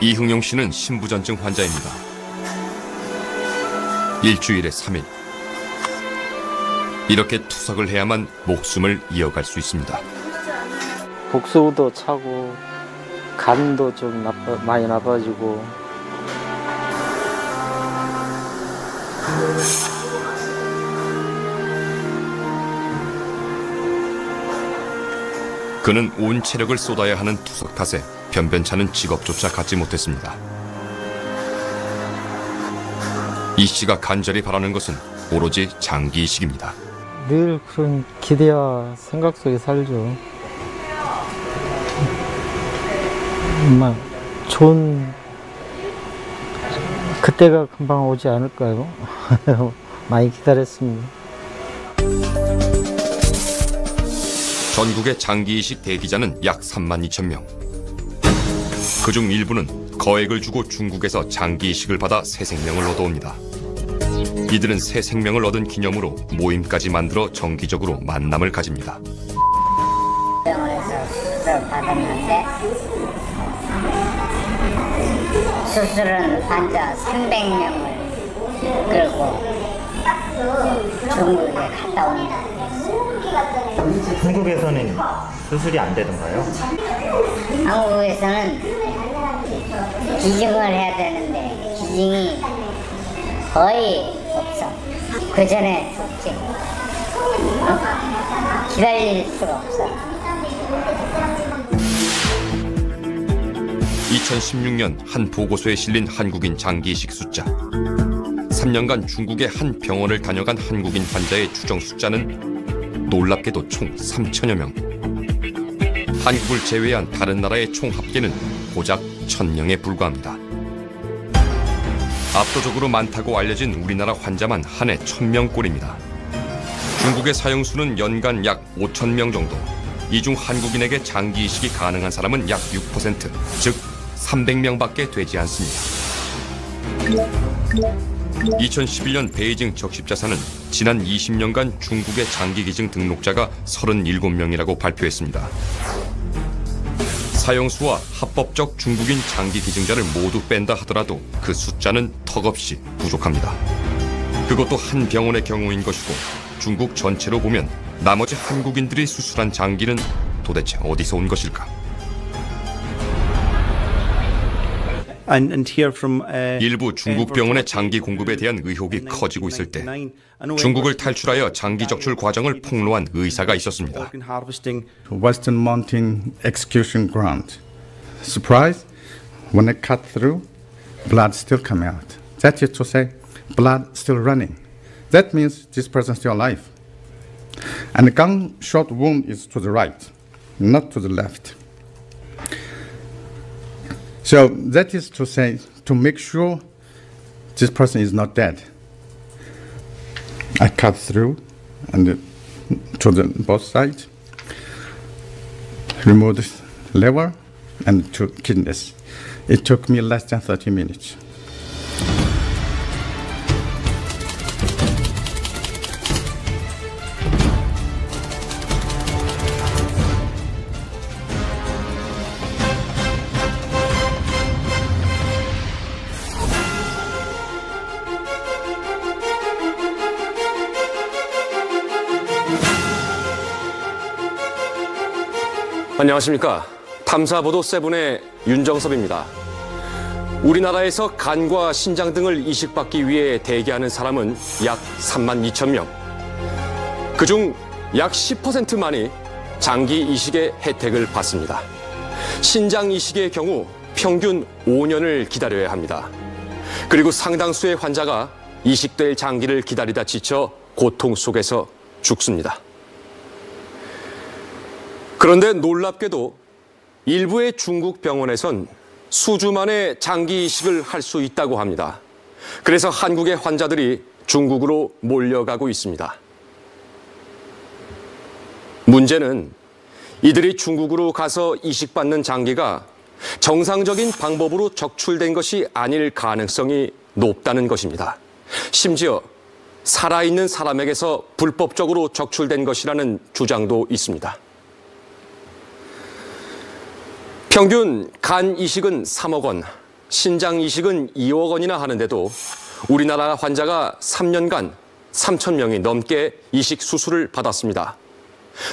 이흥용 씨는 신부전증 환자입니다. 일주일에 3일. 이렇게 투석을 해야만 목숨을 이어갈 수 있습니다. 복수도 차고 간도 좀 많이 나빠지고. 그는 온 체력을 쏟아야 하는 투석 탓에 변변찮은 직업조차 갖지 못했습니다. 이 씨가 간절히 바라는 것은 오로지 장기 이식입니다. 늘 그런 기대와 생각 속에 살죠. 정말 좋은 그때가 금방 오지 않을까요? 많이 기다렸습니다. 전국의 장기 이식 대기자는 약 3만 2천 명. 그중 일부는 거액을 주고 중국에서 장기 이식을 받아 새 생명을 얻어옵니다. 이들은 새 생명을 얻은 기념으로 모임까지 만들어 정기적으로 만남을 가집니다. 병원에서 수술을 받았는데 수술은 환자 300명을 끌고 중국에 갔다 옵니다. 한국에서는 수술이 안 되던가요? 한국에서는 기증을 해야 되는데 기증이 거의 없어. 그 전에 죽지. 기다릴 수가 없어. 2016년 한 보고서에 실린 한국인 장기 이식 숫자. 3년간 중국의 한 병원을 다녀간 한국인 환자의 추정 숫자는 놀랍게도 총 3천여 명. 한국을 제외한 다른 나라의 총 합계는 고작 1,000명에 불과합니다. 압도적으로 많다고 알려진 우리나라 환자만 한 해 1,000명꼴입니다. 중국의 사형수는 연간 약 5,000명 정도. 이 중 한국인에게 장기 이식이 가능한 사람은 약 6%, 즉 300명밖에 되지 않습니다. 2011년 베이징 적십자사는 지난 20년간 중국의 장기 기증 등록자가 37명이라고 발표했습니다. 사형수와 합법적 중국인 장기 기증자를 모두 뺀다 하더라도 그 숫자는 턱없이 부족합니다. 그것도 한 병원의 경우인 것이고 중국 전체로 보면 나머지 한국인들이 수술한 장기는 도대체 어디서 온 것일까? 일부 중국 병원의 장기 공급에 대한 의혹이 커지고 있을 때 중국을 탈출하여 장기 적출 과정을 폭로한 의사가 있었습니다. Western Mountain Execution Ground. Surprise! When I cut through, blood still come out. That is to say, blood still running. That means this person is still alive. And the gunshot wound is to the right, not to the left. So that is to say, to make sure this person is not dead, I cut through and to the both sides, removed the liver and 2 kidneys. It took me less than 30 minutes. 안녕하십니까. 탐사보도 세븐의 윤정섭입니다. 우리나라에서 간과 신장 등을 이식받기 위해 대기하는 사람은 약 3만 2천 명. 그중 약 10%만이 장기 이식의 혜택을 받습니다. 신장 이식의 경우 평균 5년을 기다려야 합니다. 그리고 상당수의 환자가 이식될 장기를 기다리다 지쳐 고통 속에서 죽습니다. 그런데 놀랍게도 일부의 중국 병원에선 수주 만에 장기 이식을 할 수 있다고 합니다. 그래서 한국의 환자들이 중국으로 몰려가고 있습니다. 문제는 이들이 중국으로 가서 이식받는 장기가 정상적인 방법으로 적출된 것이 아닐 가능성이 높다는 것입니다. 심지어 살아있는 사람에게서 불법적으로 적출된 것이라는 주장도 있습니다. 평균 간 이식은 3억 원, 신장 이식은 2억 원이나 하는데도 우리나라 환자가 3년간 3천 명이 넘게 이식 수술을 받았습니다.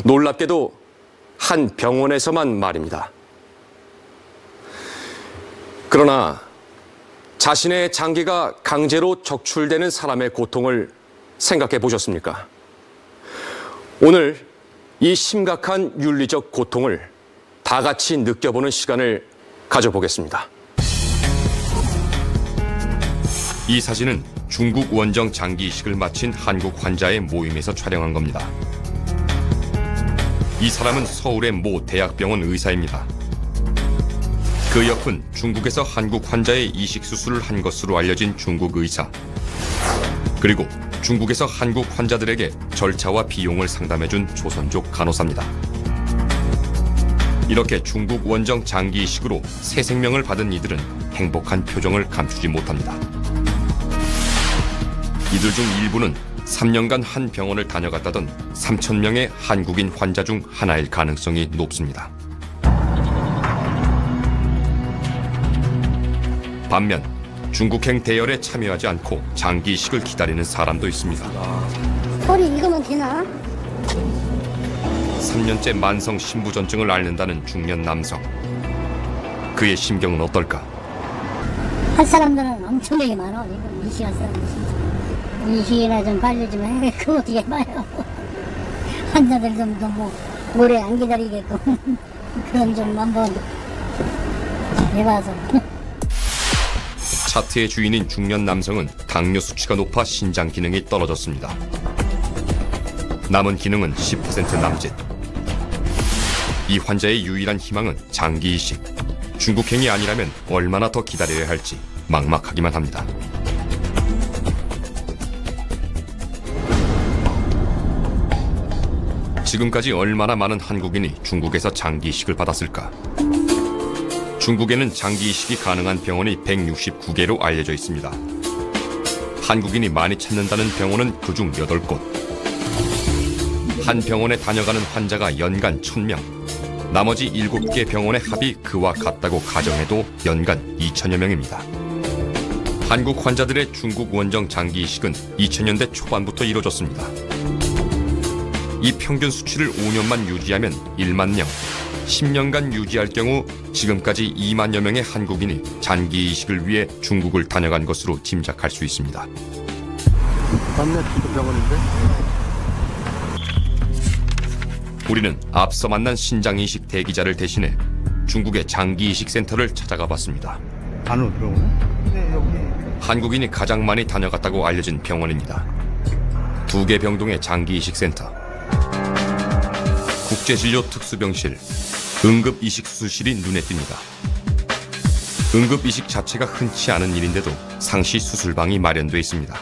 놀랍게도 한 병원에서만 말입니다. 그러나 자신의 장기가 강제로 적출되는 사람의 고통을 생각해 보셨습니까? 오늘 이 심각한 윤리적 고통을 다 같이 느껴보는 시간을 가져보겠습니다. 이 사진은 중국 원정 장기 이식을 마친 한국 환자의 모임에서 촬영한 겁니다. 이 사람은 서울의 모 대학병원 의사입니다. 그 옆은 중국에서 한국 환자의 이식 수술을 한 것으로 알려진 중국 의사. 그리고 중국에서 한국 환자들에게 절차와 비용을 상담해준 조선족 간호사입니다. 이렇게 중국 원정 장기 이식으로 새 생명을 받은 이들은 행복한 표정을 감추지 못합니다. 이들 중 일부는 3년간 한 병원을 다녀갔다던 3,000명의 한국인 환자 중 하나일 가능성이 높습니다. 반면 중국행 대열에 참여하지 않고 장기 이식을 기다리는 사람도 있습니다. 허리 이거면 되나? 3년째 만성 신부전증을 앓는다는 중년 남성. 그의 심경은 어떨까? 할 사람들은 엄청나게 많아. 이거 이식할 사람들 진짜. 이식이나 좀 빨리 좀 해. 그거 어떻게 해봐요. 환자들 좀 뭐 오래 안 기다리게끔 그런 좀 한번 해봐서. 차트의 주인인 중년 남성은 당뇨 수치가 높아 신장 기능이 떨어졌습니다. 남은 기능은 10% 남짓. 이 환자의 유일한 희망은 장기 이식. 중국행이 아니라면 얼마나 더 기다려야 할지 막막하기만 합니다. 지금까지 얼마나 많은 한국인이 중국에서 장기 이식을 받았을까? 중국에는 장기 이식이 가능한 병원이 169개로 알려져 있습니다. 한국인이 많이 찾는다는 병원은 그중 8곳. 한 병원에 다녀가는 환자가 연간 1,000명. 나머지 7개 병원의 합이 그와 같다고 가정해도 연간 2천여 명입니다. 한국 환자들의 중국 원정 장기 이식은 2000년대 초반부터 이루어졌습니다. 이 평균 수치를 5년만 유지하면 1만 명, 10년간 유지할 경우 지금까지 2만여 명의 한국인이 장기 이식을 위해 중국을 다녀간 것으로 짐작할 수 있습니다. 맞네, 병원인데? 우리는 앞서 만난 신장 이식 대기자를 대신해 중국의 장기 이식 센터를 찾아가 봤습니다. 안으로 들어오네? 네, 여기. 한국인이 가장 많이 다녀갔다고 알려진 병원입니다. 2개 병동의 장기 이식 센터. 국제진료 특수병실, 응급이식수술실이 눈에 띕니다. 응급이식 자체가 흔치 않은 일인데도 상시 수술방이 마련돼 있습니다.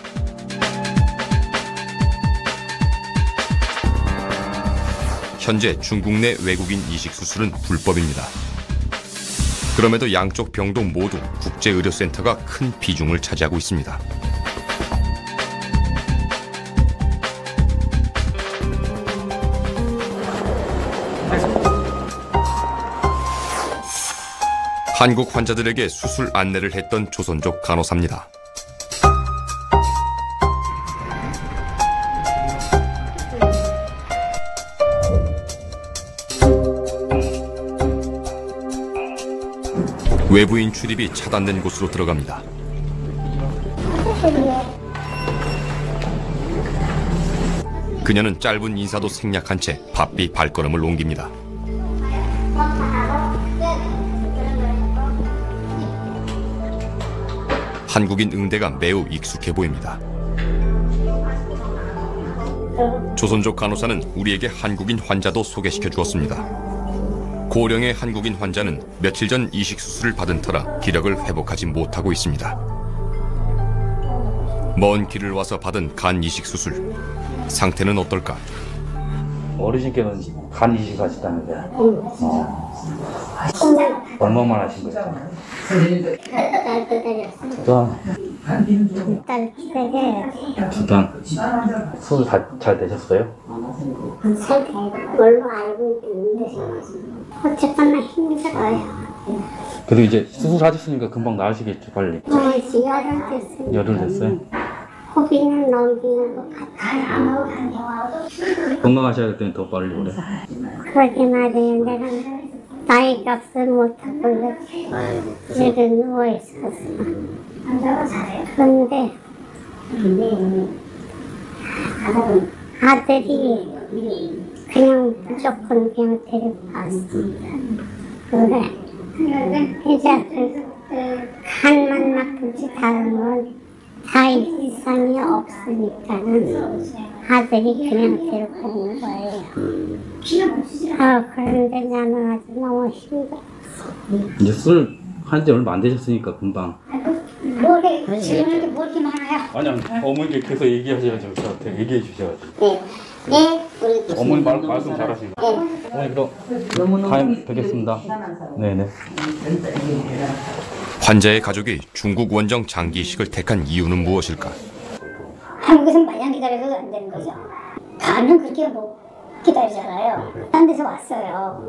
현재 중국 내 외국인 이식 수술은 불법입니다. 그럼에도 양쪽 병동 모두 국제의료센터가 큰 비중을 차지하고 있습니다. 한국 환자들에게 수술 안내를 했던 조선족 간호사입니다. 외부인 출입이 차단된 곳으로 들어갑니다. 그녀는 짧은 인사도 생략한 채 바삐 발걸음을 옮깁니다. 한국인 응대가 매우 익숙해 보입니다. 조선족 간호사는 우리에게 한국인 환자도 소개시켜 주었습니다. 고령의 한국인 환자는 며칠 전 이식 수술을 받은 터라 기력을 회복하지 못하고 있습니다. 먼 길을 와서 받은 간 이식 수술. 상태는 어떨까? 어르신께는 간 이식 하셨다는데 얼마만 하신 거예요? 두 달. 수술 잘 되셨어요? 잘 된 걸로 알고 있는데 어쨌거나 힘들어요. 그래도 이제 수술하셨으니까 금방 나으시겠죠, 빨리. 열흘 됐어요. 열흘 됐어요? 호비는 넘기는 것 같아요. 건강하셔야 될 때는 더 빨리 오래. 그러게 말이에요. 내가 나이 값을 못하고 이렇게 누워있었어. 그런데 아들이 그냥 무조건 그냥 데리고 갔습니다. 그래. 이제 간만 나쁘지 다른 건 다 이상이 없으니까는 아들이 그냥 데리고 온 거예요. 그런데 나는 아주 너무 힘들어. 이제 술 한 지 얼마 안 되셨으니까 금방. 뭐래, 지금 뭐 이렇게 많아요? 아니, 어머니께 계속 얘기하셔가지고 저한테 얘기해 주셔가지고. 네. 네, 우리 어머니 말씀 잘하시고. 어머니 그럼 다음에 뵙겠습니다. 네네. 환자의 가족이 중국 원정 장기 이식을 택한 이유는 무엇일까? 한국에서 마냥 기다려도 안 되는 거죠. 가면 그렇게 뭐 기다리잖아요. 딴 데서 왔어요.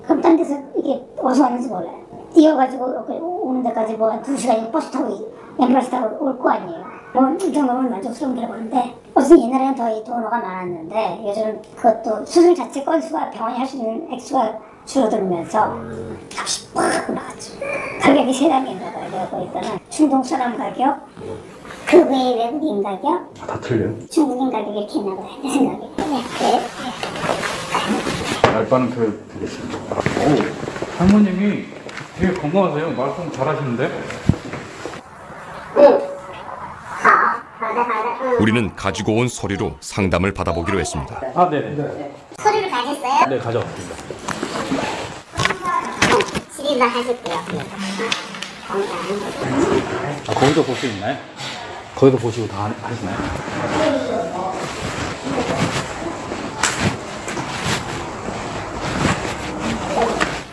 그럼 딴 데서 이게 어디서 왔는지 몰라요. 뛰어가지고 오는 데까지 뭐 한 2시간 버스 타고 엠버스 타고 올 거 아니에요. 뭐 이 정도면 만족스러운다고 하는데 어쨌든 옛날에는 더 이 돈어가 많았는데 요즘은 그것도 수술 자체 건수가 병원이 할 수 있는 액수가 줄어들면서 값이 팍 올라갔죠. 가격이 세 단계인가 봐요. 내가 보니까는 중동 사람 가격, 그 외에 외국인 가격, 다 틀려요? 중국인 가격이 이렇게 있나 봐요. 내 생각에. 네. 알바는 교육 드리겠습니다. 오, 할머님이 되게 건강하세요. 말씀 잘하시는데? 우리는 가지고 온 서류로 상담을 받아보기로 했습니다. 아, 네네. 서류를 가졌어요? 네, 가져왔습니다. 실인도 하실게요. 아, 거기도 볼 수 있나요? 거기도 보시고 다 하시나요?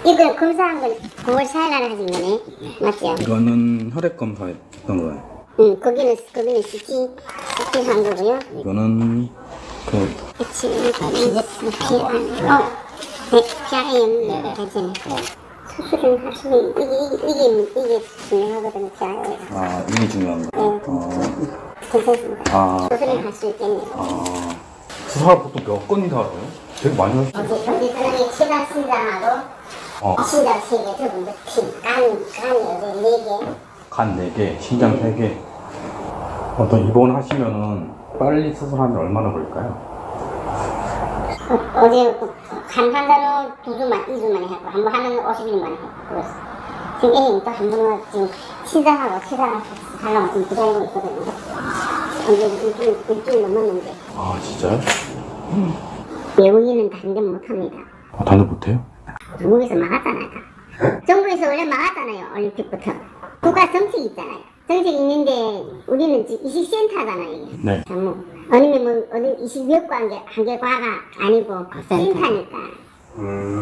이거 검사한 건 9월 4일 날 하신 거네? 맞죠? 이거는 혈액 검사했던 거예요. 응, 거기는 CT 한 거고요. 이거는 그 PRN 괜찮아요. 수술을 하시면 이게 중요하거든요. PRN. 아, 이게 중요한 거. 괜찮습니다. 아, 수술을 할 수 있겠네요. 아, 수술 보통 몇 건이나 하세요? 되게 많이 하시죠? 어디 그러니 치과 신장하고 신장 3개, 두분 피, 간 이제 4개. 간 4개, 신장 3개. 어떤 입원하시면은 빨리 수술하면 얼마나 걸릴까요? 어제 간 판단은 2주 만에 했고 한 번 하면 50일 만에 했고 그랬어. 지금 애인 또 한 번은 지금 치사하고 하려고 지금 기다리고 있거든요. 이제 일주일 넘었는데. 아, 진짜요? 외국인은 단전 못합니다. 아, 다들 못해요? 중국에서 막았잖아요. 정부에서 원래 막았잖아요. 올림픽부터. 국가 정책이 있잖아요. 정책이 있는데 우리는 이식센터잖아요. 이게. 네. 아니면 뭐 어디 이식여과 한계과가 아니고 센터니까.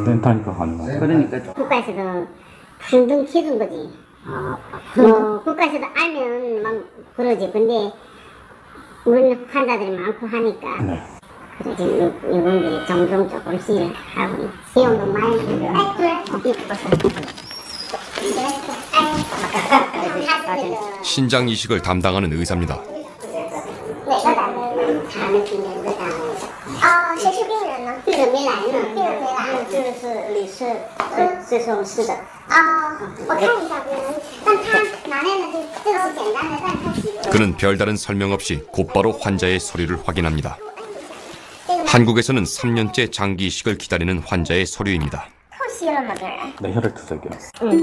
센터니까 가능하죠. 그러니까. 국가에서도 둥둥 키워준 거지. 뭐 국가에서도 알면 막 그러지. 근데 우리는 환자들이 많고 하니까. 네. 그래서 이분들이 종종 조금씩 하고 비용도 많이 신장 이식을 담당하는 의사입니다. 谁是病人呢？病人没来呢。病人没来，这个是李氏，这是我们市的。我看一下病人，但他拿来的这个是简单的，但他细。 그는 별다른 설명 없이 곧바로 환자의 서류를 확인합니다. 한국에서는 3년째 장기 이식을 기다리는 환자의 서류입니다. 네, 혈액 투석이요.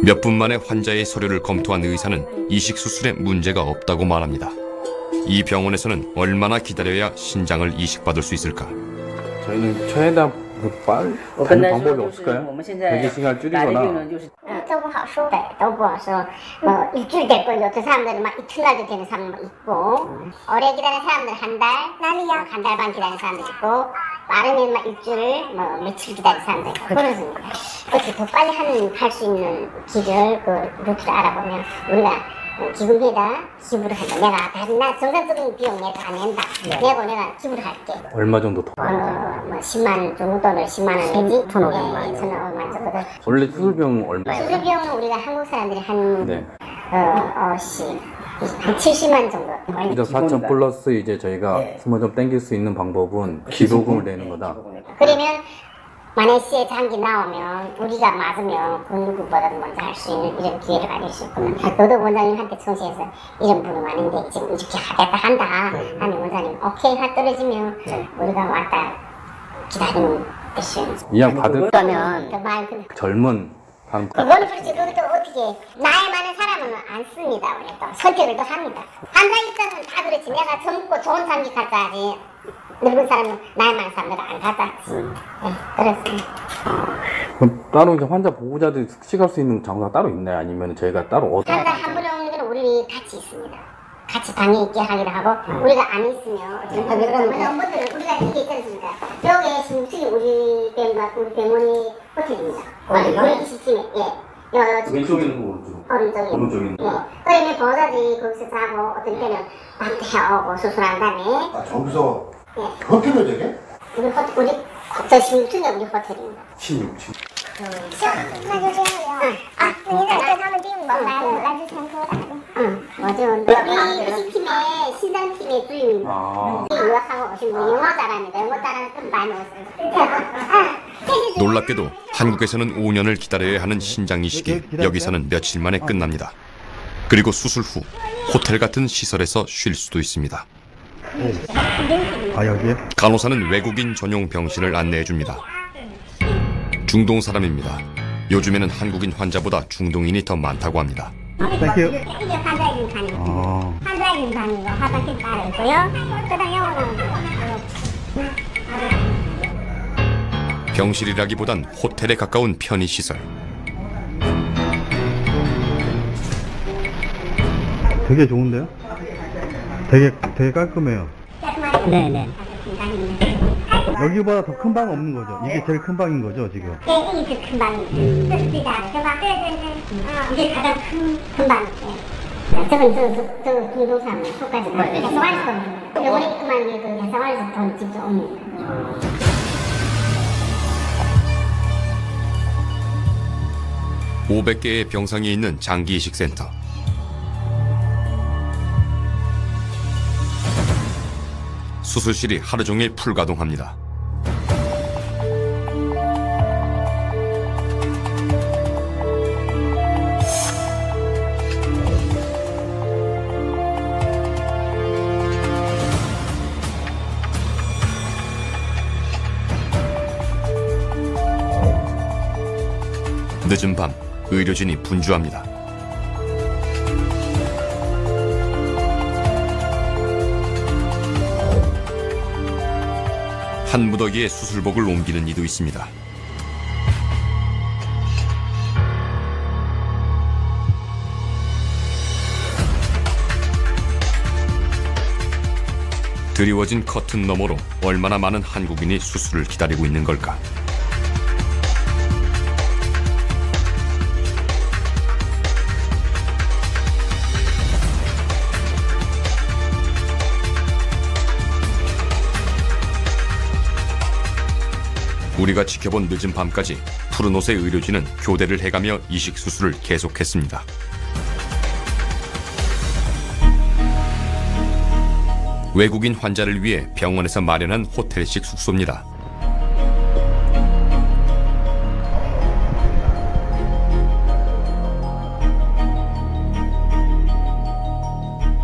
몇 분 만에 환자의 서류를 검토한 의사는 이식 수술에 문제가 없다고 말합니다. 이 병원에서는 얼마나 기다려야 신장을 이식받을 수 있을까? 저희는 최대한 다른 방법이 없을까요? 대기 시간을 줄이거나. 都不好说，都不好说。일주일 됐고 요새 사람들은 막 이튿날도 되는 사람 있고 오래 기다리는 사람들 한 달, 한 달 반 기다리는 사람도 있고 빠르면 막 일주일, 뭐 며칠 기다리는 사람도 있고 그렇습니다. 그렇게 더 빨리 할 수 있는 기절 그 루트를 알아보면 우리가 기금에다 기부를 한다. 내가 다시 나 정상적인 비용 내가 안 낸다. 내가 기부를 할게. 얼마 정도 더? 뭐 10만 정도를 10만 원 내지 1,500만 정도. 원래 수술비용 얼마? 수술비용은 우리가 한국 사람들이 한 네. 한 70만 정도. 이제 4천 플러스 이제 저희가 스무 좀 땡길 수 있는 방법은 기부금을 내는 거다. 그러면 마네시에 장기 나오면 우리가 맞으면 그 누구보다도 먼저 할 수 있는 이런 기회를 가질 수 있구나. 너도 원장님한테 청소해서 이런 분이 많은데 지금 이렇게 하겠다 한다 하면 원장님 오케이 하 떨어지면 우리가 왔다 기다리면 됐어요. 이양 받을 그러면 젊은 사람. 그건 그렇지. 그것도 어떻게 나이 많은 사람은 안 씁니다. 우리 또 선택을 또 합니다. 환자 입장은 다 그렇지. 내가 젊고 좋은 장기 갖다 하지. 늙은 사람은 나이 많은 사람들 안 갖다 하지. 네, 그렇습니다. 그럼 따로 이제 환자 보호자들이 숙식할 수 있는 장소가 따로 있나요? 아니면 저희가 따로 어디? 환자 한 분에 오는 건 우리 같이 있습니다. 같이 방에 있게 하기도 하고 우리가 안 있으면 업무들은 우리가 이게 있지 않습니까? 여기 지금 우리 병원이 호텔입니다. 우리 20팀에 왼쪽에 있는 거 오른쪽에? 오른쪽에 있는 거. 그러면 보호자들이 거기서 자고 어떤 때는 밤새 해오고 수술한 다음에 저기서 호텔로 되게? 우리 저 16층에 우리 호텔입니다. 16층. 맞아. 우리 팀의 신장팀의 주임입니다. 유학하고 오신 분 영어 잘합니다. 영어 잘하는 분 많이 오세요. 놀랍게도 한국에서는 5년을 기다려야 하는 신장 이식이 여기서는 며칠 만에 끝납니다. 그리고 수술 후 호텔 같은 시설에서 쉴 수도 있습니다. 아, 여기에? 간호사는 외국인 전용 병실을 안내해 줍니다. 중동 사람입니다. 요즘에는 한국인 환자보다 중동인이 더 많다고 합니다. 땡큐. 이게 환자인 방이고, 환자인 방이고 화장실 따로 있고요. 그다음 요거는 병실이라기보단 호텔에 가까운 편의시설. 되게 좋은데요? 되게 깔끔해요. 네네. 여기보다 더 큰 방 없는 거죠? 이게 제일 큰 방인 거죠, 지금? 네, 이게 큰 방입니다. 좋습니다. 이게 가장 큰 방. 저건 저 중동산 속까지 해상활에서 요번에 그만 그 해상활에서 돈 직접 옵니다. 500개의 병상이 있는 장기 이식 센터. 수술실이 하루 종일 풀가동합니다. 늦은 밤 의료진이 분주합니다. 한 무더기에 수술복을 옮기는 이도 있습니다. 드리워진 커튼 너머로 얼마나 많은 한국인이 수술을 기다리고 있는 걸까? 우리가 지켜본 늦은 밤까지 푸른 옷의 의료진은 교대를 해가며 이식 수술을 계속했습니다. 외국인 환자를 위해 병원에서 마련한 호텔식 숙소입니다.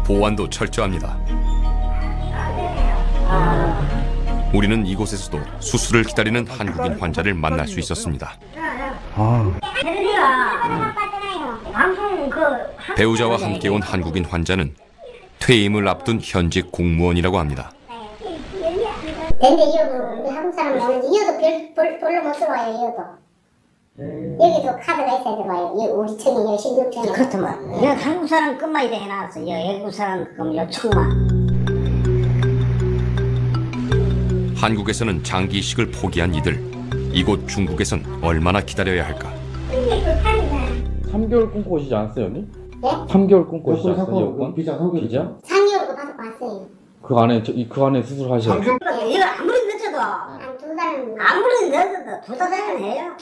보안도 철저합니다. 우리는 이곳에서도 수술을 기다리는 한국인 환자를 만날 수 있었습니다. 배우자와 함께 온 한국인 환자는 퇴임을 앞둔 현직 공무원이라고 합니다. 근데 이어도 우리 한국 사람 나오는데 이어도 별로 못 써봐요. 이어도 여기도 카드가 있어야 돼봐요. 우리 층이 16층이 그렇더만 여기 한국 사람 끝만 이래 해놨어. 외국 사람 그럼 요청만. 한국에서는 장기 이식을 포기한 이들, 이곳 중국에선 얼마나 기다려야 할까? 3개월 끊고 오시지 않았어요, 언니? 3개월 끊고 여권 있었어요. 사건, 여권? 비자 3개월. 비자? 3개월 받고 왔어요. 그 안에 수술하셔야 돼요. 이거 아무리 늦어도 아무리 늦어도 2달은 해요.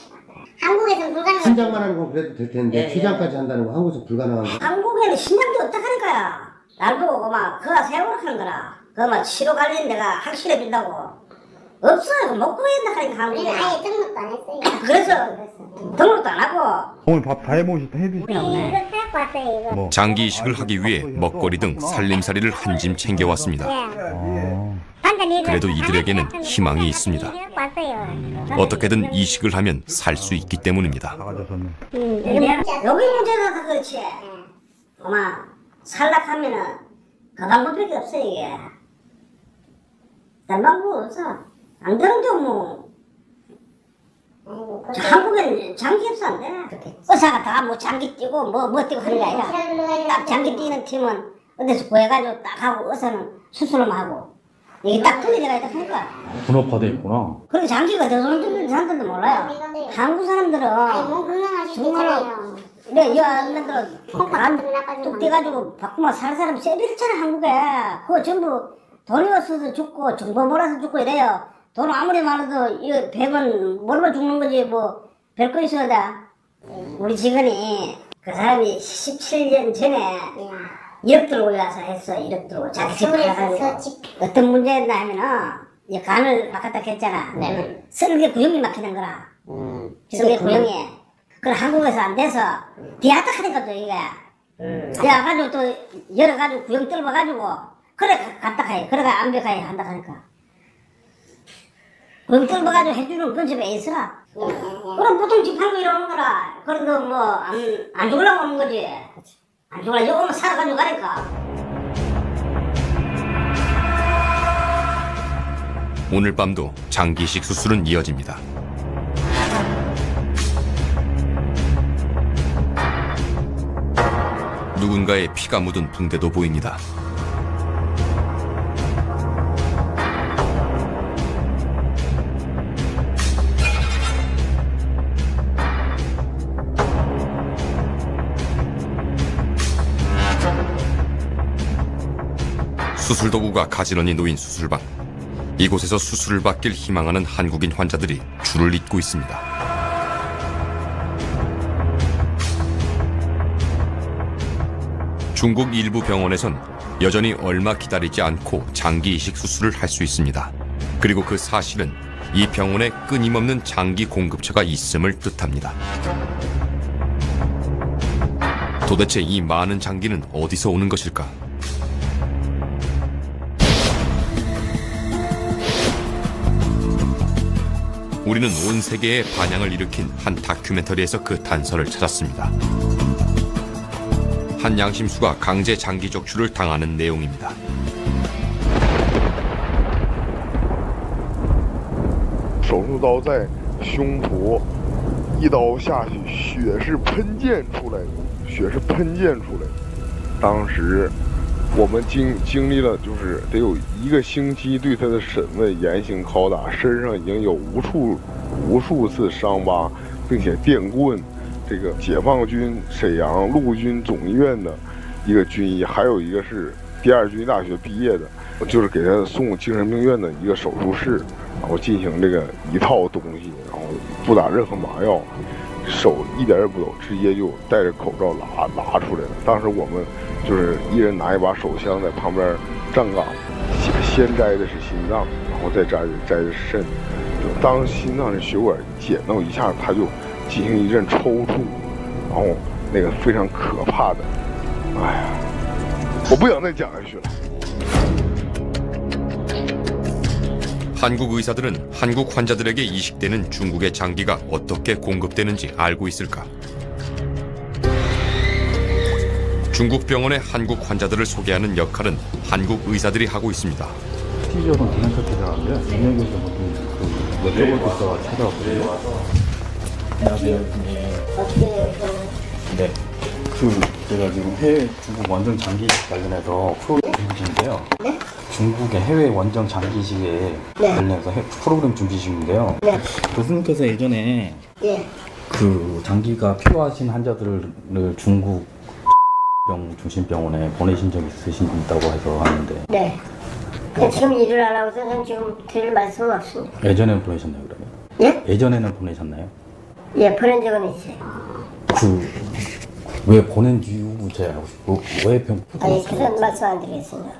한국에서는 불가능한. 신장만 하는 건 그래도 될 텐데 취장까지 한다는 건 한국에서 불가능한 거. 한국에는 신장도 없다는 거야. 날 보고 막 그가 세월호 하는 거라. 그막 치료 관리는 내가 확실해진다고. 없어요. 못 구해야 된다니까 한국에. 아예 등록도 안 했어요. 그래서 등록도 안 하고. 오늘 밥 다 해드시죠? 이거 갖고 왔어요 이거. 장기 이식을 하기 위해 먹거리 등 살림살이를 한 짐 챙겨왔습니다. 그래도 이들에게는 희망이 있습니다. 어떻게든 이식을 하면 살 수 있기 때문입니다. 여기 문제가 그렇지. 엄마 살락하면은 그 방법밖에 없어 이게. 딴 방법 없어. 안 되는데 뭐. 한국엔 장기 없어 안 돼. 의사가 다 뭐 장기 뛰고 뭐 뛰고 하는 게 아니라 딱 장기 뛰는 팀은 어디서 구해가지고 딱 하고 의사는 수술만 하고 이게 딱 분리돼가 있다 하니까. 분업화돼 있구나. 그리고 장기가 더 좋은 사람들도 몰라요. 한국 사람들은 정말로 이 아줌마들은 뚝 떼가지고 바꾸면 살 사람 세비있잖아 한국에. 그거 전부 돈이 없어서 죽고 정보 몰아서 죽고 이래요. 돈 아무리 많아도 이거 100원 몰고 죽는 거지 뭐 별거 있어야 돼. 우리 직원이 그 사람이 17년 전에 1억 들고 와서 했어. 1억 들고 자기 집 팔아가지고 어떤 문제였나 하면은 이제 간을 막았다 했잖아. 설계 구형이 막히는 거라. 설계 구형이. 그걸 한국에서 안 돼서 뒤았다 하는 거죠 이게. 뒤아가지고 또 열어가지고 구형 뚫어가지고 그래 갔다 가요. 그래가 안 벽가야 한다 하니까. 구형 뚫어가지고 해주는 그 집에 있어. 그럼 보통 집 팔고 이러는 거라. 그래도 뭐 안 죽으려고 오는 거지. 안 죽으려고 오면 살아가지고 가니까. 오늘 밤도 장기 이식 수술은 이어집니다. 누군가의 피가 묻은 붕대도 보입니다. 수술 도구가 가지런히 놓인 수술방. 이곳에서 수술을 받길 희망하는 한국인 환자들이 줄을 잇고 있습니다. 중국 일부 병원에선 여전히 얼마 기다리지 않고 장기 이식 수술을 할 수 있습니다. 그리고 그 사실은 이 병원에 끊임없는 장기 공급처가 있음을 뜻합니다. 도대체 이 많은 장기는 어디서 오는 것일까? 우리는 온 세계에 반향을 일으킨 한 다큐멘터리에서 그 단서를 찾았습니다. 한 양심수가 강제 장기 적출을 당하는 내용입니다.手术刀在胸脯，一刀下去，血是喷溅出来的，血是喷溅出来的。当时我们经历了，就是得有1个星期对他的审问、严刑拷打，身上已经有无数次伤疤，并且电棍。这个解放军沈阳陆军总医院的一个军医，还有一个是第2军医大学毕业的，就是给他送精神病院的一个手术室，然后进行这个一套东西，然后不打任何麻药，手一点也不抖，直接就戴着口罩拿出来了。当时我们就是一人拿一把手枪在旁边站岗，先摘的是心脏，然后再摘的是肾。当心脏的血管剪到一下，他就进行一阵抽搐，然后那个非常可怕的，哎呀，我不想再讲下去了。 한국 의사들은 한국 환자들에게 이식되는 중국의 장기가 어떻게 공급되는지 알고 있을까? 중국 병원의 한국 환자들을 소개하는 역할은 한국 의사들이 하고 있습니다. 시저는 그냥 찾아가는데요. 중국에서 보통 그 여쭤볼 있어가 찾아왔거든요. 안녕하세요. 네. 제가 지금 해외 중국 원정 장기 이식 관련해서 프로그램 준비 중인데요. 네? 중국의 해외 원정 장기 이식에 관련해서 프로그램 준비 중인데요. 네. 교수님께서 예전에 그 장기가 필요하신 환자들을 중국 중심병원에 보내신 적 있다고 해서 하는데. 네. 지금 일을 안 하고서 저는 지금 드릴 말씀은 없습니다. 예전에는 보내셨나요, 그러면? 예? 예전에는 보내셨나요? 예, 보낸 적은 있어요. 왜 보낸 이유 제가 왜 병? 아니, 그건 말씀 안 드리겠습니다.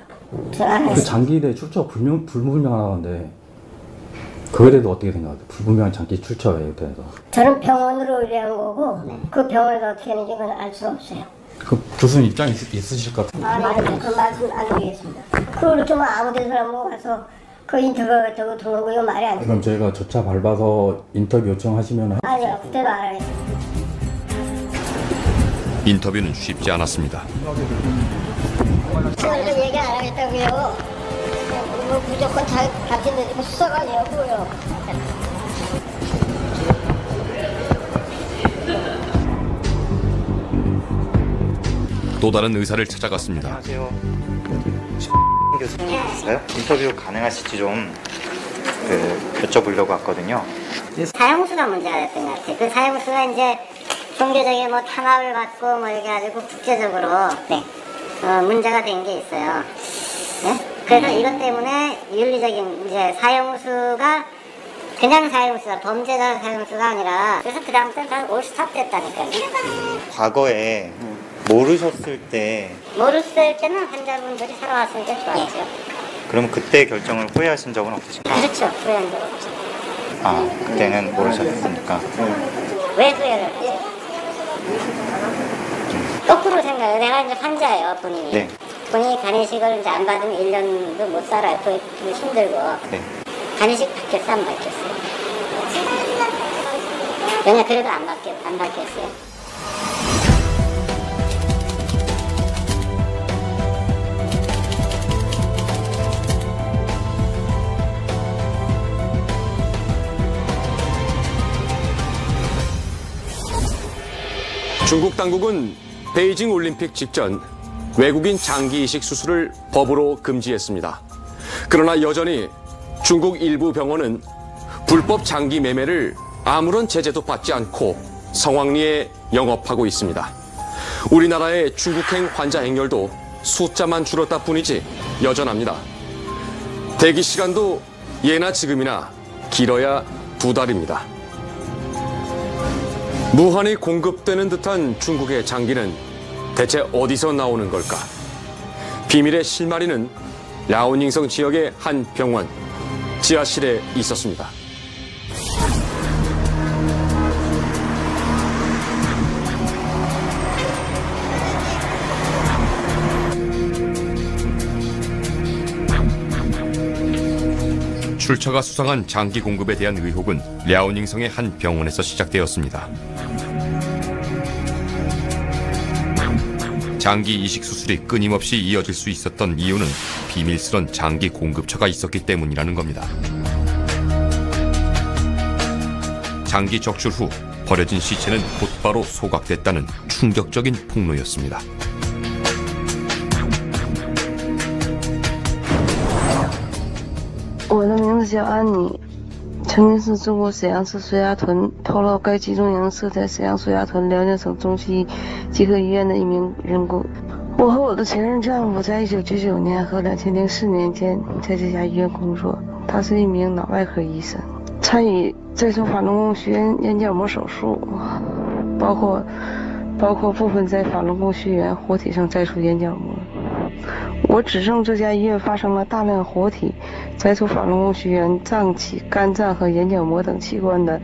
그 장기대 출처 불분명하다는데 그거에 대해서 어떻게 생각하세요? 불분명한 장기 출처에 대해서. 저는 병원으로 의뢰한 거고 그 병원에서 어떻게 하는지 그건 알 수가 없어요. 그 교수님 입장이 있으실 것 같아요. 아니, 그 말씀 안 드리겠습니다. 그걸 좀 아무 데서나 뭐 가서 그 인터뷰 같은 거 들어오고 이거 말이 안 돼요. 그럼 저희가 저차 밟아서 인터뷰 요청하시면 아니요, 그때도 안 하겠습니다. 인터뷰는 쉽지 않았습니다. 저는 얘기 안 하겠다고요. 뭐 무조건 같은 데 수사가 아니고요. 또 다른 의사를 찾아갔습니다. 안녕하세요. 교수님이세요? 인터뷰 가능하실지 좀 여쭤보려고 왔거든요. 사형수가 문제가 됐던 것 같아요. 그 사형수가 이제 종교적인 뭐 탄압을 받고 뭐 이렇게 가지고 국제적으로 문제가 된 게 있어요. 네? 그래서 이것 때문에 윤리적인 이제 사형수가 그냥 사형수가 범죄자 사형수가 아니라 그래서 그 다음부터는 다 올 스탑 됐다니까요. 과거에 모르셨을 때는 환자분들이 살아왔으니까 좋았죠. 그럼 그때 결정을 후회하신 적은 없으신가요? 그렇죠. 후회한 적 없죠. 아, 그때는 모르셨으니까. 왜 후회를 했지? 거꾸로 생각해요. 내가 이제 환자예요, 본인이. 네. 본인이 간이식을 이제 안 받으면 1년도 못 살아요. 또 힘들고. 네. 간이식 바뀌었어, 안 바뀌었어요? 왜냐, 그래도 안 바뀌었어요. 중국 당국은 베이징 올림픽 직전 외국인 장기 이식 수술을 법으로 금지했습니다. 그러나 여전히 중국 일부 병원은 불법 장기 매매를 아무런 제재도 받지 않고 성황리에 영업하고 있습니다. 우리나라의 중국행 환자 행렬도 숫자만 줄었다 뿐이지 여전합니다. 대기 시간도 예나 지금이나 길어야 2달입니다. 무한히 공급되는 듯한 중국의 장기는 대체 어디서 나오는 걸까? 비밀의 실마리는 랴오닝성 지역의 한 병원 지하실에 있었습니다. 출처가 수상한 장기 공급에 대한 의혹은 랴오닝성의 한 병원에서 시작되었습니다. 장기 이식 수술이 끊임없이 이어질 수 있었던 이유는 비밀스런 장기 공급처가 있었기 때문이라는 겁니다. 장기 적출 후 버려진 시체는 곧바로 소각됐다는 충격적인 폭로였습니다.我的名字叫安妮，曾经是中国沈阳市水崖屯透露该集中营设在沈阳水崖屯辽宁省中西集合医院的一名人工。我和我的前任丈夫在1999年和2004年间在这家医院工作，他是一名脑外科医生，参与摘除法轮功学员眼角膜手术，包括部分在法轮功学员活体上摘除眼角膜。我指证这家医院发生了大量活体摘除法轮功学员脏器、肝脏和眼角膜等器官的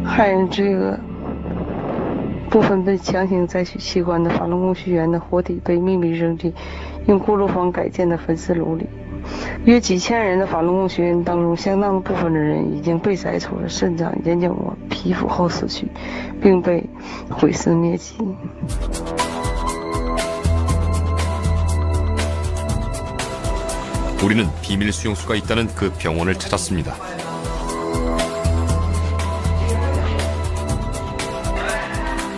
害人罪恶。部分被强行摘取器官的法轮功学员的活体被秘密扔进用锅炉房改建的焚尸炉里。约几千人的法轮功学员当中，相当部分的人已经被摘除了肾脏、眼角膜、皮肤后死去，并被毁尸灭迹。 우리는 비밀 수용소가 있다는 그 병원을 찾았습니다.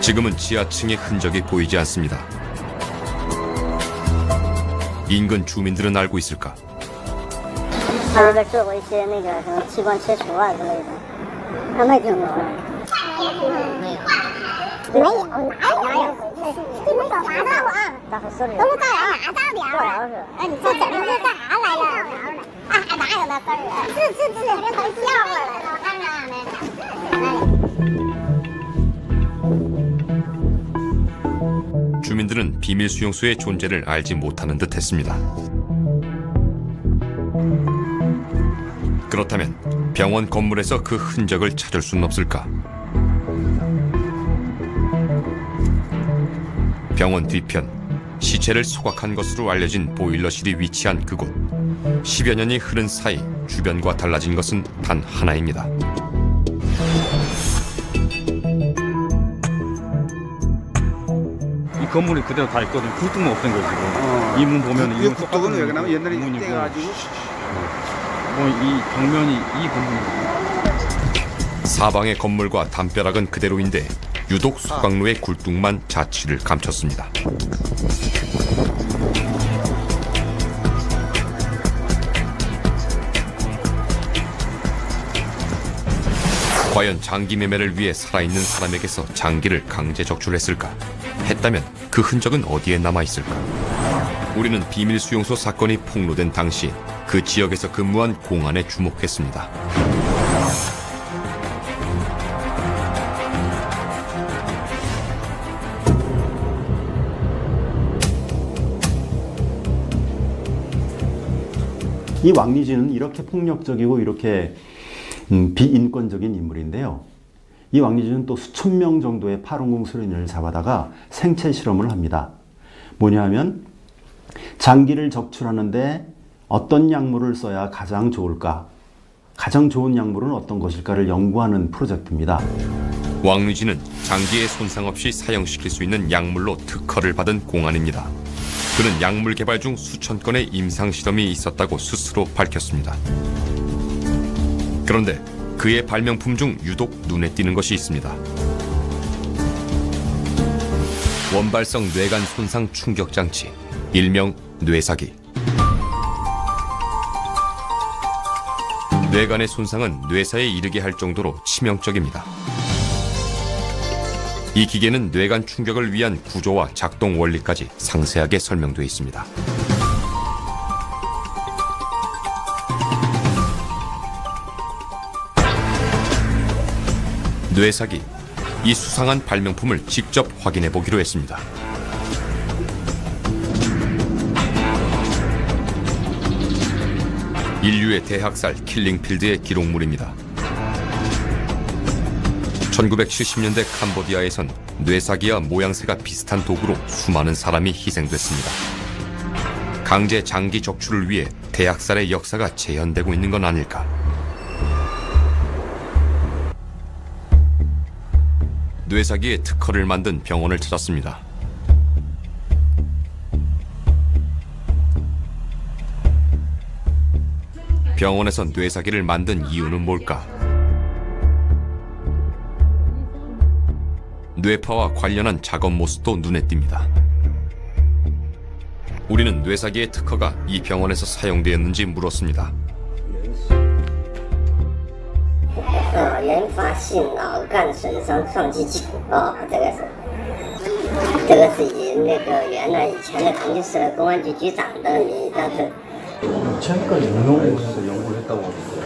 지금은 지하층의 흔적이 보이지 않습니다. 인근 주민들은 알고 있을까? 他们在做过一些那个什么器官切除啊之类的，他没听过。没有，哪有？你们干嘛呢？都是干啥的？哎，你这整的是干啥来了？啊，哪有那事儿啊？是，别开笑话了，我看看没。 주민들은 비밀 수용소의 존재를 알지 못하는 듯했습니다. 그렇다면 병원 건물에서 그 흔적을 찾을 수는 없을까? 병원 뒤편, 시체를 소각한 것으로 알려진 보일러실이 위치한 그곳. 10여 년이 흐른 사이 주변과 달라진 것은 단 하나입니다. 이 건물이 그대로 다 있거든. 굴뚝만 없앤 거지 지금. 이 문 보면 이 문 똑같은 왜 그러냐면 옛날에 문이고. 떼가지고 이 벽면이 이 건물이고. 사방의 건물과 담벼락은 그대로인데 유독 소각로의 굴뚝만 자취를 감췄습니다. 과연 장기 매매를 위해 살아있는 사람에게서 장기를 강제 적출했을까? 했다면 그 흔적은 어디에 남아있을까? 우리는 비밀 수용소 사건이 폭로된 당시 그 지역에서 근무한 공안에 주목했습니다. 이 왕리진은 이렇게 폭력적이고 이렇게 비인권적인 인물인데요. 이 왕리진은 또 수천 명 정도의 파룬궁 수련인을 잡아다가 생체 실험을 합니다. 뭐냐 하면 장기를 적출하는데 어떤 약물을 써야 가장 좋을까? 가장 좋은 약물은 어떤 것일까를 연구하는 프로젝트입니다. 왕리진은 장기에 손상 없이 사용시킬 수 있는 약물로 특허를 받은 공안입니다. 그는 약물 개발 중 수천 건의 임상 실험이 있었다고 스스로 밝혔습니다. 그런데 그의 발명품 중 유독 눈에 띄는 것이 있습니다. 원발성 뇌간 손상 충격 장치, 일명 뇌사기. 뇌간의 손상은 뇌사에 이르게 할 정도로 치명적입니다. 이 기계는 뇌간 충격을 위한 구조와 작동 원리까지 상세하게 설명되어 있습니다. 뇌사기, 이 수상한 발명품을 직접 확인해 보기로 했습니다. 인류의 대학살 킬링필드의 기록물입니다. 1970년대 캄보디아에선 뇌사기와 모양새가 비슷한 도구로 수많은 사람이 희생됐습니다. 강제 장기 적출을 위해 대학살의 역사가 재현되고 있는 건 아닐까? 뇌사기의 특허를 만든 병원을 찾았습니다. 병원에서 뇌사기를 만든 이유는 뭘까? 뇌파와 관련한 작업 모습도 눈에 띕니다. 우리는 뇌사기의 특허가 이 병원에서 사용되었는지 물었습니다. 原发性脑干损伤创击剂这个是那个原来以前的同济市的公安局局长的名，但是 2000까지 응용해서 연구를 했다고 하던데.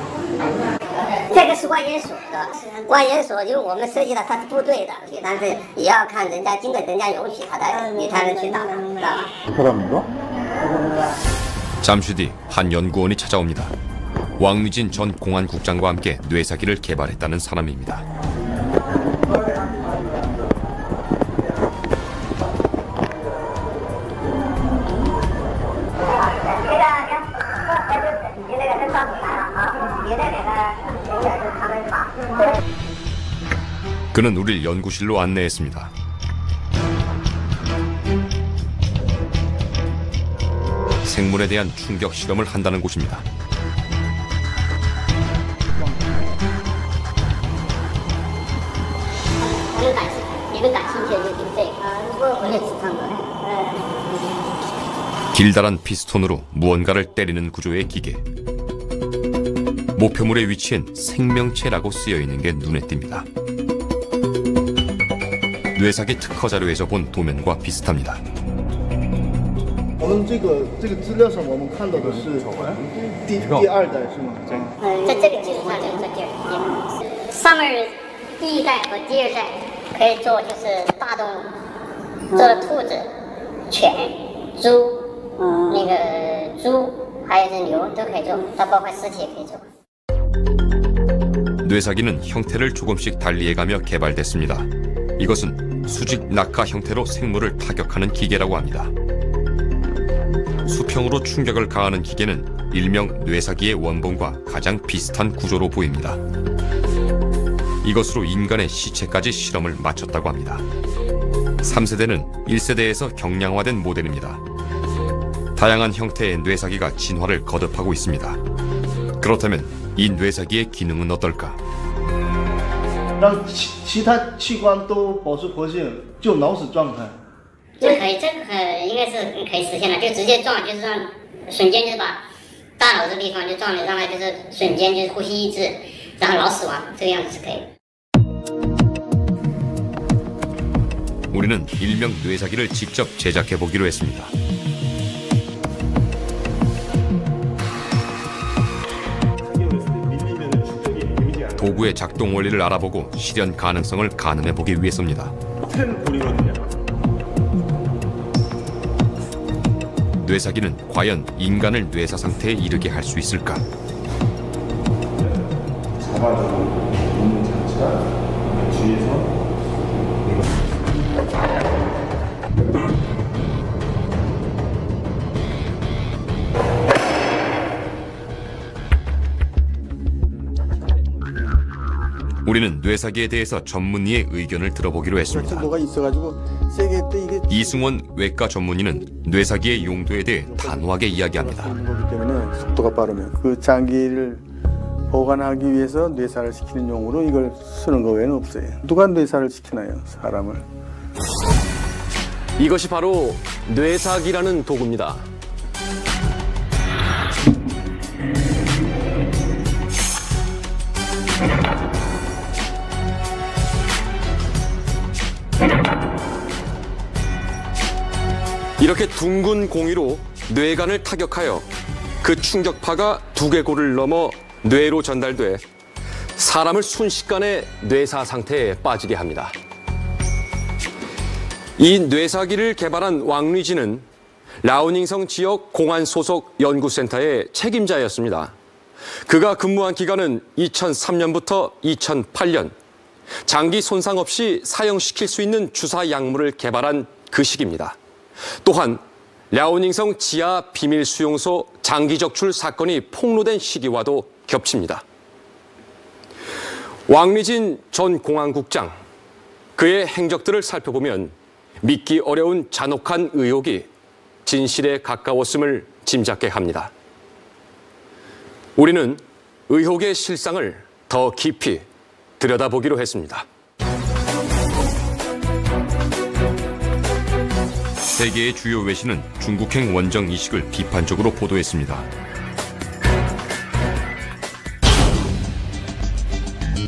这个是万研所的，万研所就是我们涉及到他是部队的，但是也要看人家经过人家容许，你才能去打，知道吧？ 그 사람인가? 잠시 뒤 한 연구원이 찾아옵니다. 왕리진 전 공안국장과 함께 뇌사기를 개발했다는 사람입니다. 그는 우릴 연구실로 안내했습니다. 생물에 대한 충격 실험을 한다는 곳입니다. 길다란 피스톤으로 무언가를 때리는 구조의 기계. 목표물의 위치엔 생명체라고 쓰여있는 게 눈에 띕니다. 뇌사기 특허 자료에서 본 도면과 비슷합니다. 我们这个资料上我们看到的是第二代是吗？在这个基础上就是说第二代，上面第一代和第二代可以做就是大动物，做的兔子、犬、猪，那个猪还有是牛都可以做，它包括尸体也可以做。 뇌사기는 형태를 조금씩 달리해가며 개발됐습니다. 이것은 수직 낙하 형태로 생물을 타격하는 기계라고 합니다. 수평으로 충격을 가하는 기계는 일명 뇌사기의 원본과 가장 비슷한 구조로 보입니다. 이것으로 인간의 시체까지 실험을 마쳤다고 합니다. 3세대는 1세대에서 경량화된 모델입니다. 다양한 형태의 뇌사기가 진화를 거듭하고 있습니다. 그렇다면 이 뇌사기의 기능은 어떨까? 让其他器官都保持活性，就脑死状态。就可以，这个应该是可以实现的，就直接撞，就是让瞬間就是把大脑这地方就撞了，让它就是瞬間就是呼吸抑制，然后脑死亡，这个样子是可以。 우리는 일명 뇌사기를 직접 제작해 보기로 했습니다. 도구의 작동 원리를 알아보고 실현 가능성을 가늠해 보기 위해서입니다. 뇌사기는 과연 인간을 뇌사 상태에 이르게 할 수 있을까? 잡아주고 있는 장치가 뒤에서 우리는 뇌사기에 대해서 전문의의 의견을 들어보기로 했습니다. 뭐가 있어가지고 세게 했대 이게. 이승원 외과 전문의는 뇌사기의 용도에 대해 단호하게 이야기합니다. 거기 때문에 속도가 빠르면 그 장기를 보관하기 위해서 뇌사를 시키는 용으로 이걸 쓰는 거 외에는 없어요. 누가 뇌사를 시키나요, 사람을? 이것이 바로 뇌사기라는 도구입니다. 이렇게 둥근 공이로 뇌관을 타격하여 그 충격파가 두개골을 넘어 뇌로 전달돼 사람을 순식간에 뇌사 상태에 빠지게 합니다. 이 뇌사기를 개발한 왕리진은 라오닝성 지역 공안 소속 연구센터의 책임자였습니다. 그가 근무한 기간은 2003년부터 2008년, 장기 손상 없이 사용시킬 수 있는 주사 약물을 개발한 그 시기입니다. 또한 랴오닝성 지하 비밀 수용소 장기 적출 사건이 폭로된 시기와도 겹칩니다. 왕리진 전 공안국장, 그의 행적들을 살펴보면 믿기 어려운 잔혹한 의혹이 진실에 가까웠음을 짐작케 합니다. 우리는 의혹의 실상을 더 깊이 들여다보기로 했습니다. 세계의 주요 외신은 중국행 원정 이식을 비판적으로 보도했습니다.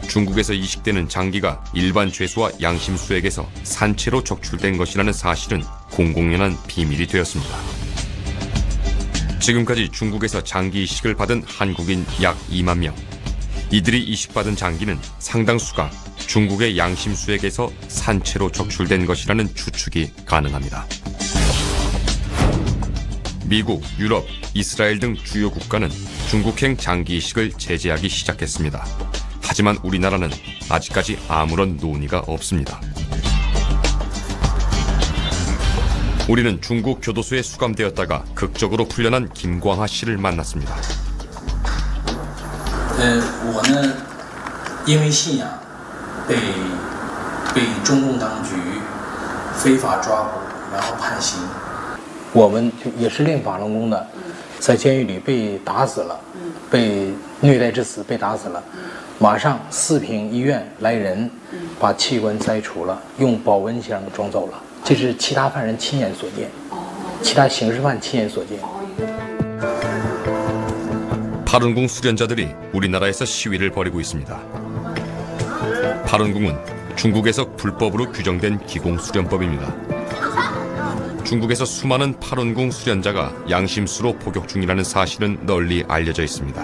중국에서 이식되는 장기가 일반 죄수와 양심수에게서 산채로 적출된 것이라는 사실은 공공연한 비밀이 되었습니다. 지금까지 중국에서 장기 이식을 받은 한국인 약 2만 명. 이들이 이식받은 장기는 상당수가 중국의 양심수에게서 산채로 적출된 것이라는 추측이 가능합니다. 미국, 유럽, 이스라엘 등 주요 국가는 중국행 장기 이식을 제재하기 시작했습니다. 하지만 우리나라는 아직까지 아무런 논의가 없습니다. 우리는 중국 교도소에 수감되었다가 극적으로 풀려난 김광하 씨를 만났습니다. 我呢，因为信仰被中共当局非法抓捕，然后判刑。我们也是练法轮功的，在监狱里被打死了，被虐待致死，被打死了。马上四平医院来人，把器官摘除了，用保温箱装走了。这是其他犯人亲眼所见，其他刑事犯亲眼所见。 파룬궁 수련자들이 우리나라에서 시위를 벌이고 있습니다. 파룬궁은 중국에서 불법으로 규정된 기공수련법입니다. 중국에서 수많은 팔원궁 수련자가 양심수로 복역 중이라는 사실은 널리 알려져 있습니다.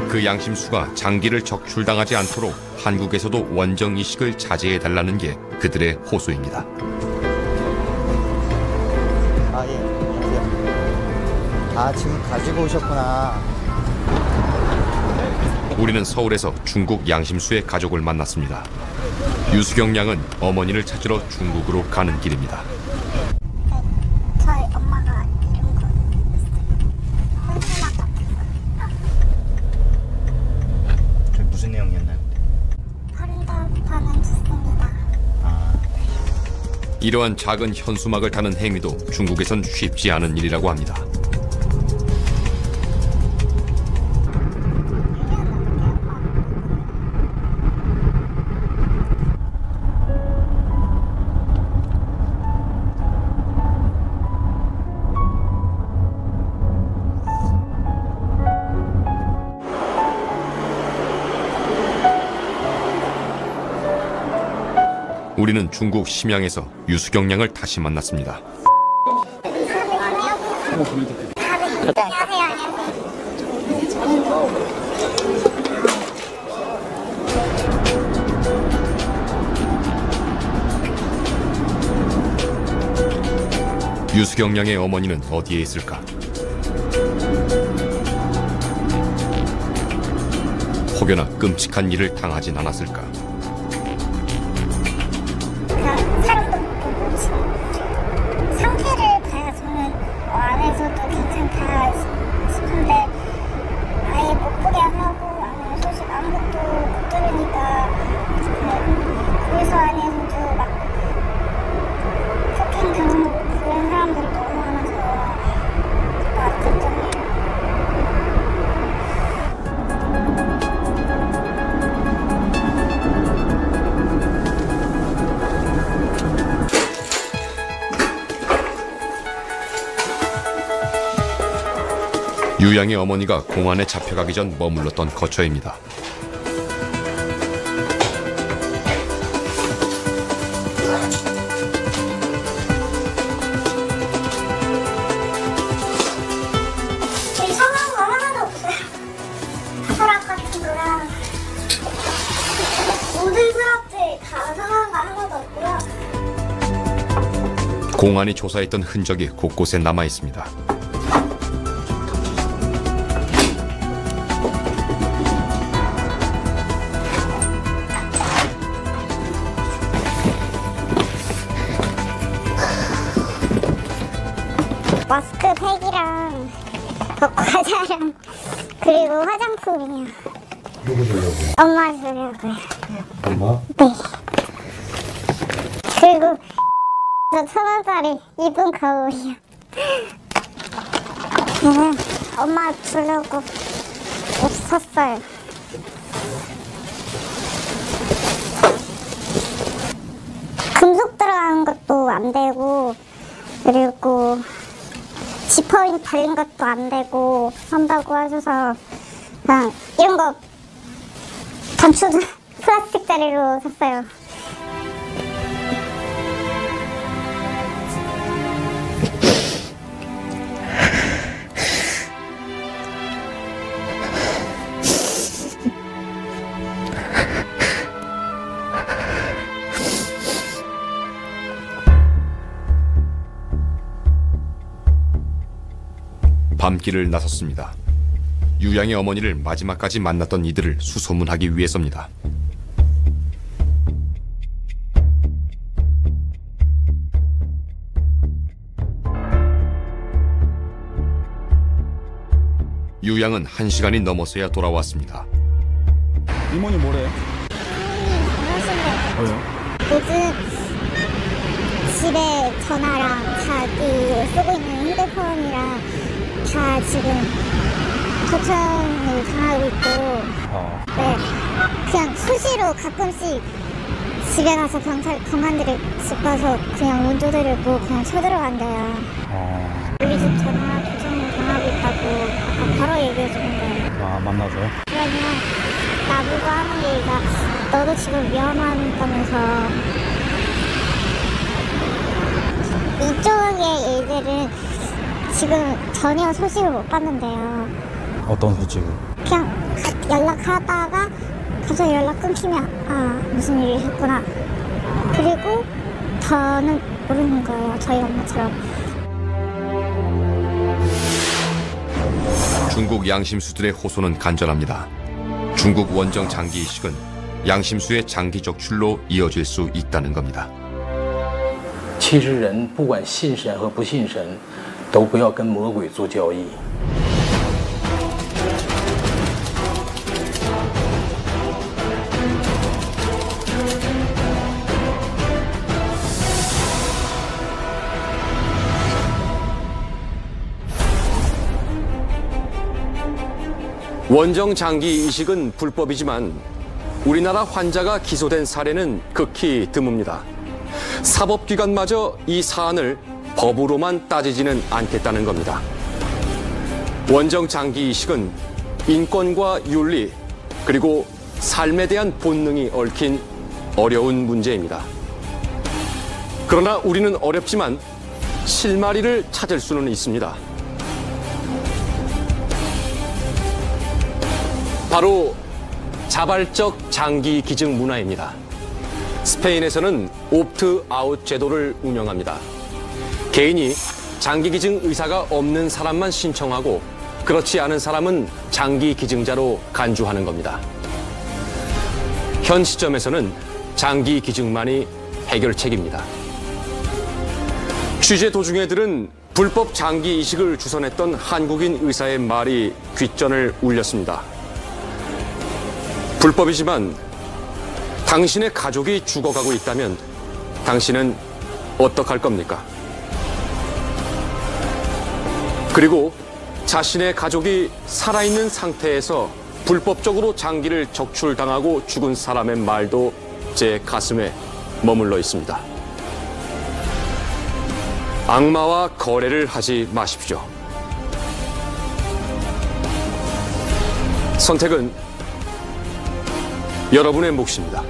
그 양심수가 장기를 적출당하지 않도록 한국에서도 원정이식을 자제해달라는 게 그들의 호소입니다. 아, 예. 안녕하세요. 아, 지금 가지고 오셨구나. 우리는 서울에서 중국 양심수의 가족을 만났습니다. 유수경 양은 어머니를 찾으러 중국으로 가는 길입니다. 저희 엄마가 이런 거 무슨 내용이었나요? 버린다고는 좋습니다. 이러한 작은 현수막을 다는 행위도 중국에선 쉽지 않은 일이라고 합니다. 우리는 중국 심양에서 유수경 양을 다시 만났습니다. 유수경 양의 어머니는 어디에 있을까? 혹여나 끔찍한 일을 당하진 않았을까? 사람도 보고 상태를 봐야 저는 안에서도 괜찮다 싶은데 아예 못 보게 하고 아니면 소식 아무것도 못 들으니까 그래서 안에서도 막 폭행 당하고 그런 사람들이 너무 많아서 막 걱정해요. 유양의 어머니가 공안에 잡혀가기 전 머물렀던 거처입니다. 이상한 거 하나도 없어요. 서랍 같은 거랑 모든 서랍들이 다 이상한 거 하나도 없고요. 공안이 조사했던 흔적이 곳곳에 남아 있습니다. 마스크팩이랑 과자랑 그리고 화장품이요. 누구 주려고요? 엄마 주려고요. 엄마? 네. 그리고 저 1,000원짜리 이쁜 거울이요. 엄마 주려고 옷 샀어요. 금속 들어간 것도 안 되고 그리고 지퍼링 달린 것도 안 되고 한다고 하셔서 그냥 이런 거 단추도 플라스틱 자리로 샀어요. 밤길을 나섰습니다. 유양의 어머니를 마지막까지 만났던 이들을 수소문하기 위해서입니다. 유양은 1시간이 넘어서야 돌아왔습니다. 이모님 뭐래? 뭐요? 요즘 집에 전화랑 자기 쓰고 있는 휴대폰이랑 다 지금 도청을 당하고 있고 네, 그냥 수시로 가끔씩 집에 가서 경관들이 집 가서 그냥 문 두드리고 그냥 쳐들어간대요. 우리 집 전화 도청을 당하고 있다고 바로 얘기해 주는 거예요. 아, 만나서요? 그러면 나보고 하는 얘기가 너도 지금 위험하다면서. 이쪽의 일들은 지금 전혀 소식을 못 봤는데요. 어떤 소식을? 그냥 연락하다가 갑자기 연락 끊기면 무슨 일이 있었구나. 그리고 더는 모르는 거예요. 저희 엄마처럼. 중국 양심수들의 호소는 간절합니다. 중국 원정 장기 이식은 양심수의 장기 적출로 이어질 수 있다는 겁니다. 其实人不管信神和不信神，都不要跟魔鬼做交易。 원정 장기 이식은 불법이지만 우리나라 환자가 기소된 사례는 극히 드뭅니다. 사법기관마저 이 사안을 법으로만 따지지는 않겠다는 겁니다. 원정 장기 이식은 인권과 윤리 그리고 삶에 대한 본능이 얽힌 어려운 문제입니다. 그러나 우리는 어렵지만 실마리를 찾을 수는 있습니다. 바로 자발적 장기 기증 문화입니다. 스페인에서는 옵트아웃 제도를 운영합니다. 개인이 장기 기증 의사가 없는 사람만 신청하고 그렇지 않은 사람은 장기 기증자로 간주하는 겁니다. 현 시점에서는 장기 기증만이 해결책입니다. 취재 도중에 들은 불법 장기 이식을 주선했던 한국인 의사의 말이 귓전을 울렸습니다. 불법이지만 당신의 가족이 죽어가고 있다면 당신은 어떡할 겁니까? 그리고 자신의 가족이 살아있는 상태에서 불법적으로 장기를 적출당하고 죽은 사람의 말도 제 가슴에 머물러 있습니다. 악마와 거래를 하지 마십시오. 선택은 여러분의 몫입니다.